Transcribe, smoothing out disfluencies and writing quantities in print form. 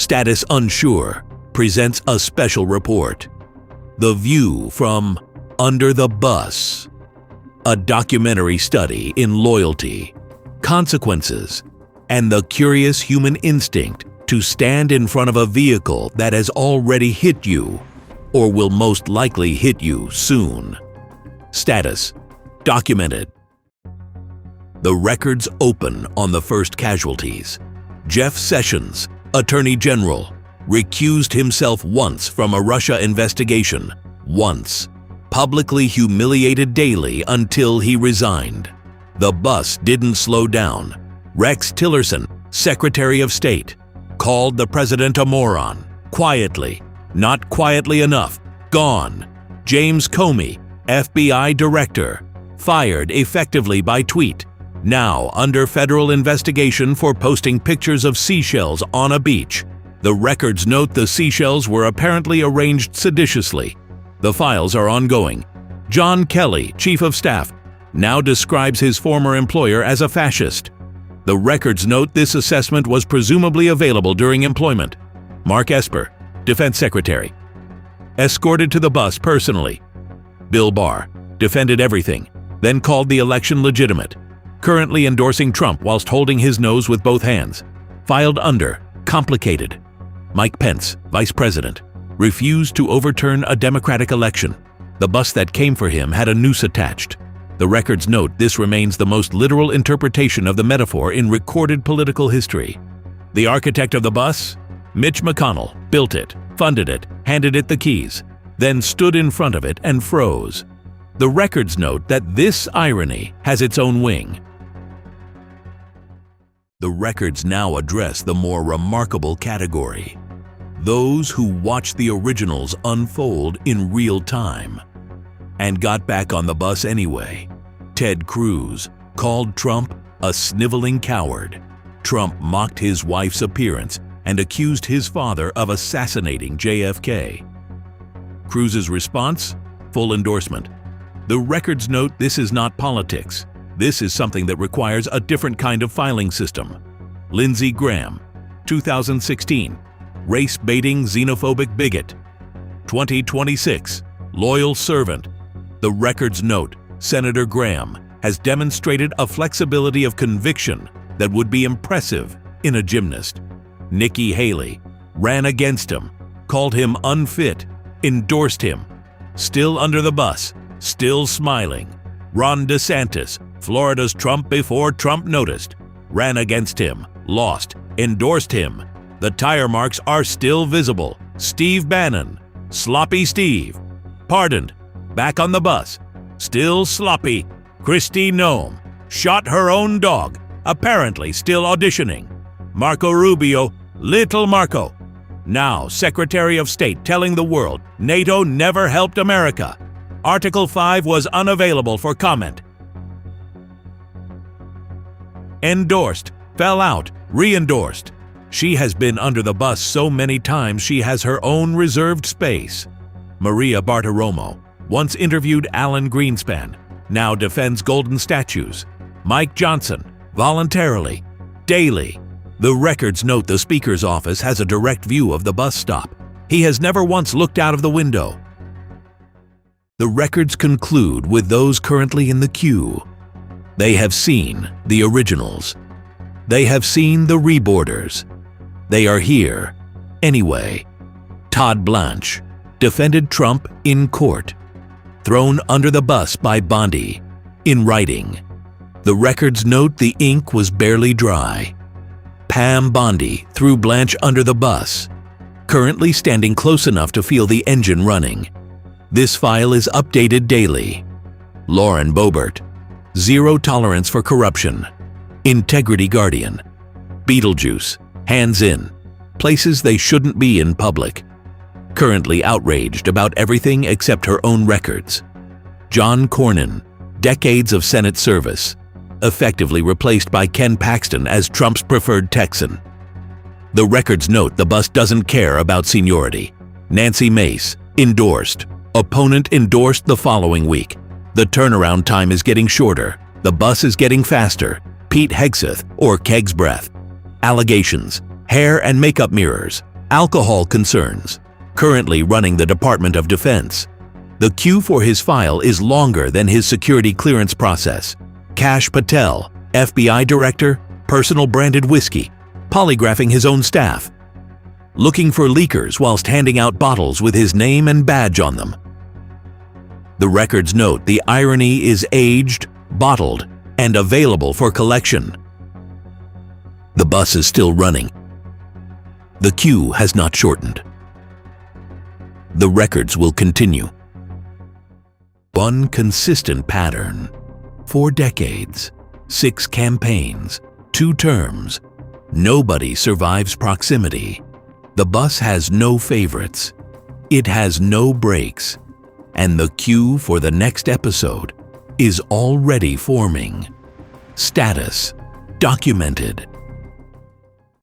Status Unsure presents a special report. The View from Under the Bus. A documentary study in loyalty, consequences, and the curious human instinct to stand in front of a vehicle that has already hit you or will most likely hit you soon. Status documented. The records open on the first casualties. Jeff Sessions, Attorney General, recused himself once from a Russia investigation, once, publicly humiliated daily until he resigned. The bus didn't slow down. Rex Tillerson, Secretary of State, called the president a moron, quietly, not quietly enough, gone. James Comey, FBI Director, fired effectively by tweet, now under federal investigation for posting pictures of seashells on a beach. The records note the seashells were apparently arranged seditiously. The files are ongoing. John Kelly, Chief of Staff, now describes his former employer as a fascist. The records note this assessment was presumably available during employment. Mark Esper, Defense Secretary, escorted to the bus personally. Bill Barr defended everything, then called the election legitimate. Currently endorsing Trump whilst holding his nose with both hands. Filed under complicated. Mike Pence, Vice President, refused to overturn a Democratic election. The bus that came for him had a noose attached. The records note this remains the most literal interpretation of the metaphor in recorded political history. The architect of the bus? Mitch McConnell built it, funded it, handed it the keys, then stood in front of it and froze. The records note that this irony has its own wing. The records now address the more remarkable category. Those who watched the originals unfold in real time and got back on the bus anyway. Ted Cruz called Trump a sniveling coward. Trump mocked his wife's appearance and accused his father of assassinating JFK. Cruz's response? Full endorsement. The records note this is not politics. This is something that requires a different kind of filing system. Lindsey Graham, 2016, race-baiting xenophobic bigot. 2026, loyal servant. The records note Senator Graham has demonstrated a flexibility of conviction that would be impressive in a gymnast. Nikki Haley ran against him, called him unfit, endorsed him. Still under the bus, still smiling. Ron DeSantis, Florida's Trump before Trump noticed, ran against him, lost, endorsed him. The tire marks are still visible. Steve Bannon, Sloppy Steve, pardoned, back on the bus, still sloppy. Kristi Noem, shot her own dog, apparently still auditioning. Marco Rubio, Little Marco, now Secretary of State telling the world NATO never helped America. Article 5 was unavailable for comment. Endorsed, fell out, re-endorsed. She has been under the bus so many times she has her own reserved space. Maria Bartiromo once interviewed Alan Greenspan, now defends golden statues. Mike Johnson, voluntarily, daily. The records note the Speaker's office has a direct view of the bus stop. He has never once looked out of the window. The records conclude with those currently in the queue. They have seen the originals. They have seen the reboarders. They are here anyway. Todd Blanche defended Trump in court, thrown under the bus by Bondi, in writing. The records note the ink was barely dry. Pam Bondi threw Blanche under the bus, currently standing close enough to feel the engine running. This file is updated daily. Lauren Boebert, zero tolerance for corruption. Integrity Guardian. Beetlejuice, hands in, places they shouldn't be in public. Currently outraged about everything except her own records. John Cornyn, decades of Senate service, effectively replaced by Ken Paxton as Trump's preferred Texan. The records note the bus doesn't care about seniority. Nancy Mace, endorsed. Opponent endorsed the following week. The turnaround time is getting shorter. The bus is getting faster. Pete Hegseth or Keg's Breath. Allegations, hair and makeup mirrors, Alcohol concerns. Currently running the Department of Defense. The queue for his file is longer than his security clearance process. Kash Patel, FBI Director, personal branded whiskey, polygraphing his own staff. Looking for leakers whilst handing out bottles with his name and badge on them. The records note the irony is aged, bottled, and available for collection. The bus is still running. The queue has not shortened. The records will continue. One consistent pattern. 4 decades, 6 campaigns, 2 terms. Nobody survives proximity. The bus has no favorites. It has no breaks. And the queue for the next episode is already forming. Status documented.